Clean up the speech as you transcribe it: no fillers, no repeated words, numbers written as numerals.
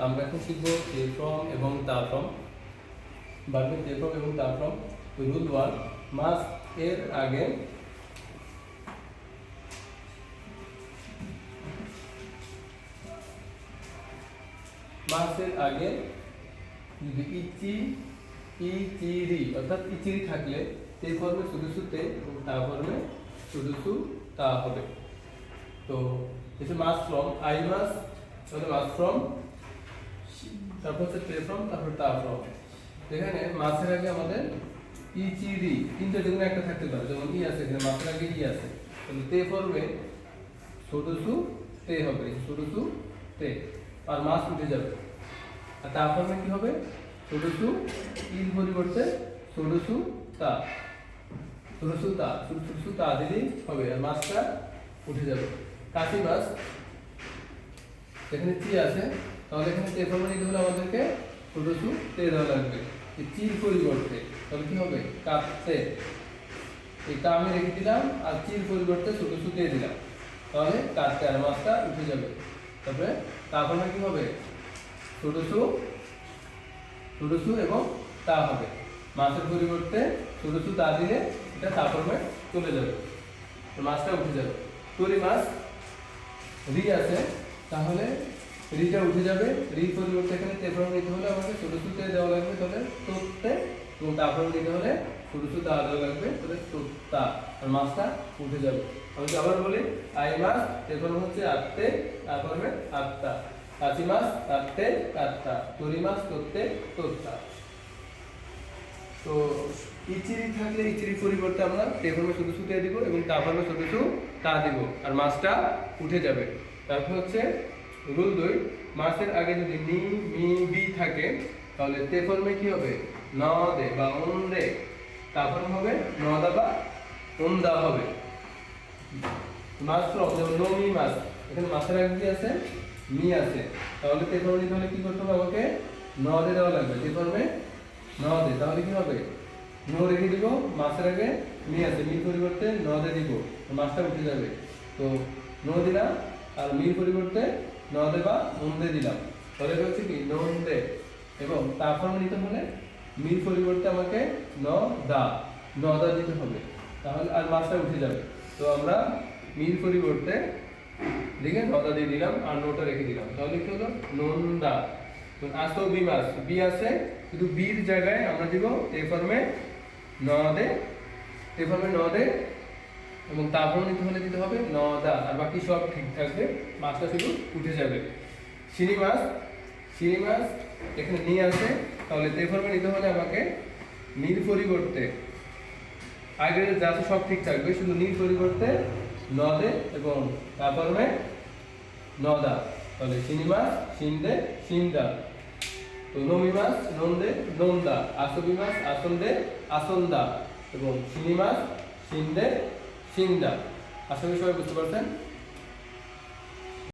আমরা এখন শিখবো তে ফ্রম এবং তা ফ্রম। ভার্বের তে ফ্রম এবং তা ফ্রম। রুল 1, মাস্ট এর আগে মাসের আগে যদি ইচিরি অর্থাৎ ইচিরি থাকলে তে ফর্মে শুধু তে এবং তা ফর্মে শুধু তা হবে। তো এটা মাস ফ্রম, আই মাস তাহলে মাস ফ্রম, তারপর হচ্ছে তে ফ্রম, তারপর তা ফ্রম। এখানে মাসের আগে আমাদের ইচিরি তিনটা যে কোনো একটা থাকতে পারে, যেমন ই আছে এখানে মাসের আগে ই আছে, তাহলে তে ফর্মে শুধু তে হবে, শুধু তে, আর মাস উঠে যাবে। আর তা ফর্মে কি হবে? শুধু ইর পরিবর্তে শুধু তা, শুধু তা দিলেই হবে, আর মাছটা উঠে যাবে। কাশি মাছ, এখানে চি আছে, তাহলে এখানে তে ফর্মে নিতে হলে আমাদেরকে শুধু তে দেওয়া লাগবে। এই চির পরিবর্তে তাহলে কি হবে? কাটতে, এই কা আমি রেখে দিলাম আর চির পরিবর্তে শুধু তে দিলাম, তাহলে কাটতে আর মাছটা উঠে যাবে। তারপরে তা ফর্মে কি হবে? শুধু এবং তা হবে। মাছের পরিবর্তে শুধু তা দিলে এটা তা ফর্মে চলে যাবে, মাছটা উঠে যাবে। তরি মাছ, রি আছে, তাহলে রিটা উঠে যাবে। রি পরিবর্তে এখানে তে ফর্ম নিতে হলে আমাকে শুধু তে দেওয়া লাগবে, তাহলে তোতে, এবং তা ফর্ম নিতে হলে শুধু তা দেওয়া লাগবে, তাহলে তোতা, আর মাছটা উঠে যাবে। আমি আবার বলি, আই মাছ তে ফর্ম হচ্ছে আত্তে, তা ফর্মে আত্তা। কাশি মাছ কাটতে কাটতা, তরি মাছ করতে তোতা। তো ইচিরি থাকলে ইচিরি পরিবর্তে আমরা তে ফর্মে শুধু তে দিব এবং তা ফর্মে শুধু তা দিব, আর মাছটা উঠে যাবে। তারপর হচ্ছে রুল 2, মাছের আগে যদি নি মি বি থাকে তাহলে তে ফর্মে কি হবে? ন দে বা উন দে, তা ফর্ম হবে নদা বা উন্দা হবে। মাছ ফ্রম, যেমন নো মি মাছ, এখানে মাছের আগে কি আছে? মি আছে, তাহলে তে ফর্মে নিতে হলে কি করতে হবে? আমাকে ন দে দেওয়া লাগবে, তে ফর্মে ন দে, তাহলে কি হবে? নো রেখে দিব, মাছের আগে মি আছে, মির পরিবর্তে ন দে দিব, মাছটা উঠে যাবে। তো নো দিলাম আর মির পরিবর্তে ন দে বা নুন দে দিলাম, তাহলে এটা হচ্ছে কি? নুন দে। এবং তা ফর্মে নিতে হলে মির পরিবর্তে আমাকে ন দা দিতে হবে, তাহলে আর মাছটা উঠে যাবে। তো আমরা মির পরিবর্তে দেখে নদা দিয়ে দিলাম আর নোটা রেখে দিলাম, তাহলে কি হলো? নন্দা। আসো বি মাছ, বি আছে, কিন্তু বির জায়গায় আমরা দিব তে ফর্মে ন দে, তে ফর্মে ন দে, এবং তা ফর্ম নিতে হলে দিতে হবে ন দা, আর বাকি সব ঠিক থাকবে, মাছটা শুধু উঠে যাবে। শিঙি মাছ, শিঙি মাছ এখানে নি আছে, তাহলে তে ফর্মে নিতে হলে আমাকে নির পরিবর্তে আগে যা আছে সব ঠিক থাকবে, শুধু নির পরিবর্তে নদে এবং তা ফর্মে নদা, তাহলে শিঙি মাছ শিন্দে সিন্দা। তো নমি মাছ নন্দে নন্দা, আসবি মাছ আসন্দে আসন্দা, এবং শিঙি মাছ সিন্দে সিন্দা। আশা করি সবাই বুঝতে পারছেন।